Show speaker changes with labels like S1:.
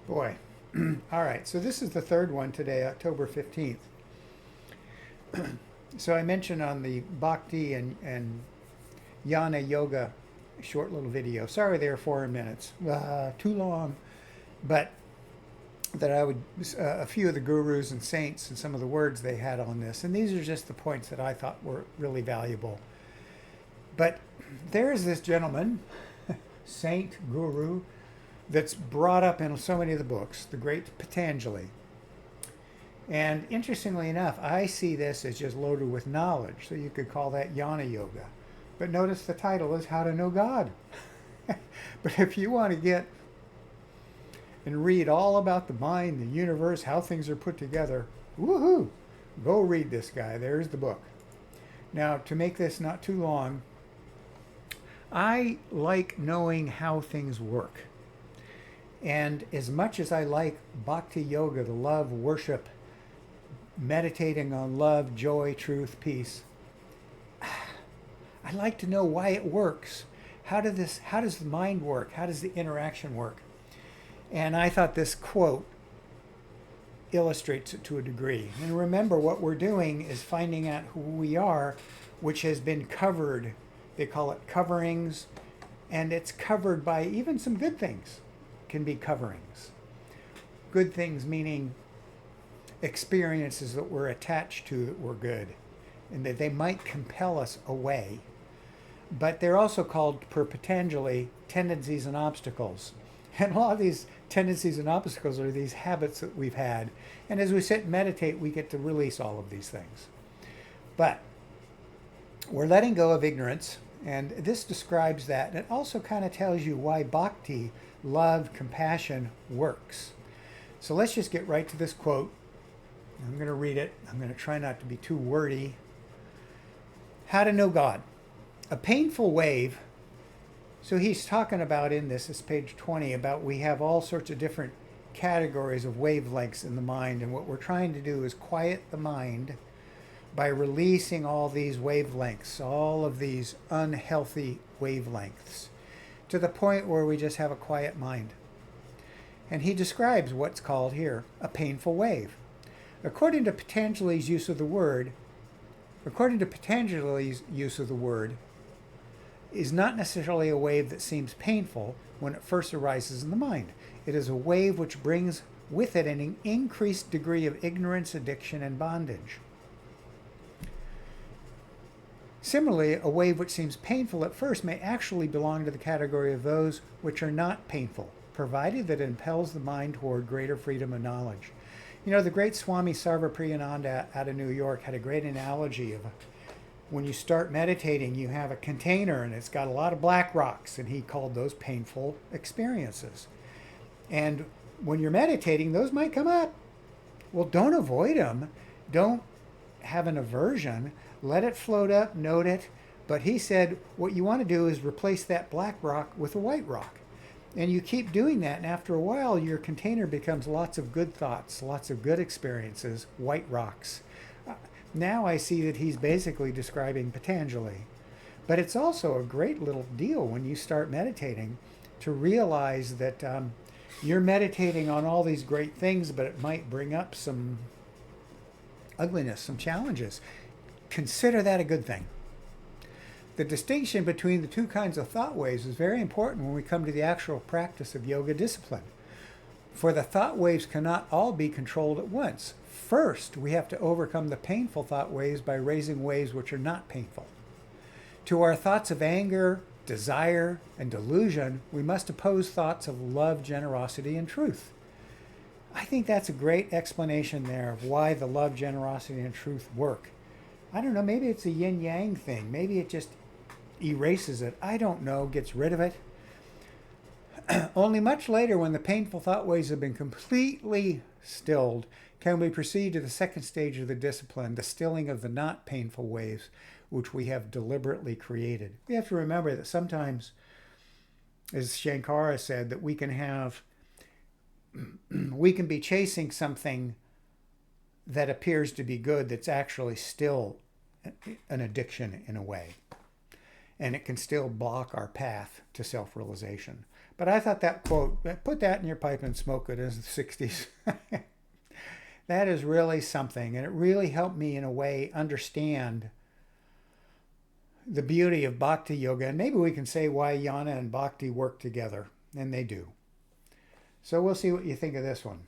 S1: Boy. All right, so this is the third one today, October 15th. So I mentioned on the Bhakti and Jnana Yoga short little video. Sorry, they're 4 minutes. Too long. But that I would, a few of the gurus and saints and some of the words they had on this. And these are just the points that I thought were really valuable. But there's this gentleman, saint, guru, that's brought up in so many of the books, the great Patanjali. And interestingly enough, I see this as just loaded with knowledge. So you could call that Jnana Yoga. But notice the title is How to Know God. But if you want to get and read all about the mind, the universe, how things are put together, woohoo, go read this guy. There's the book. Now, to make this not too long, I like knowing how things work. And as much as I like bhakti yoga, the love, worship, meditating on love, joy, truth, peace, I like to know why it works. How does the mind work? How does the interaction work? And I thought this quote illustrates it to a degree. And remember, what we're doing is finding out who we are, which has been covered. They call it coverings, and it's covered by even some good things can be coverings. Good things meaning experiences that we're attached to that were good, and that they might compel us away. But they're also called, per Patanjali, tendencies and obstacles. And a lot of these tendencies and obstacles are these habits that we've had. And as we sit and meditate, we get to release all of these things. But we're letting go of ignorance, and this describes that. And it also kind of tells you why bhakti, love, compassion, works. So let's just get right to this quote. I'm going to read it. I'm going to try not to be too wordy. How to know God. A painful wave. So he's talking about in this is page 20, about we have all sorts of different categories of wavelengths in the mind. And what we're trying to do is quiet the mind by releasing all these wavelengths, all of these unhealthy wavelengths, to the point where we just have a quiet mind. And he describes what's called here a painful wave. According to Patanjali's use of the word, is not necessarily a wave that seems painful when it first arises in the mind. It is a wave which brings with it an increased degree of ignorance, addiction, and bondage. Similarly, a wave which seems painful at first may actually belong to the category of those which are not painful, provided that it impels the mind toward greater freedom of knowledge. You know, the great Swami Sarvapriyananda out of New York had a great analogy of when you start meditating, you have a container and it's got a lot of black rocks, and he called those painful experiences. And when you're meditating, those might come up. Well, don't avoid them. Don't have an aversion. Let it float up, note it. But he said what you want to do is replace that black rock with a white rock. And you keep doing that, and after a while, your container becomes lots of good thoughts, lots of good experiences, white rocks. Now I see that he's basically describing Patanjali. But it's also a great little deal when you start meditating to realize that you're meditating on all these great things, but it might bring up some ugliness, some challenges. Consider that a good thing. The distinction between the two kinds of thought waves is very important when we come to the actual practice of yoga discipline. For the thought waves cannot all be controlled at once. First, we have to overcome the painful thought waves by raising waves which are not painful. To our thoughts of anger, desire, and delusion, we must oppose thoughts of love, generosity, and truth. I think that's a great explanation there of why the love, generosity, and truth work. I don't know, maybe it's a yin-yang thing. Maybe it just erases it. I don't know, gets rid of it. Only much later, when the painful thought waves have been completely stilled, can we proceed to the second stage of the discipline, the stilling of the not painful waves, which we have deliberately created. We have to remember that sometimes, as Shankara said, that we can be chasing something that appears to be good that's actually still an addiction in a way. And it can still block our path to self-realization. But I thought that quote, put that in your pipe and smoke it, in the 60s. That is really something. And it really helped me, in a way, understand the beauty of Bhakti Yoga. And maybe we can say why Yana and Bhakti work together. And they do. So we'll see what you think of this one.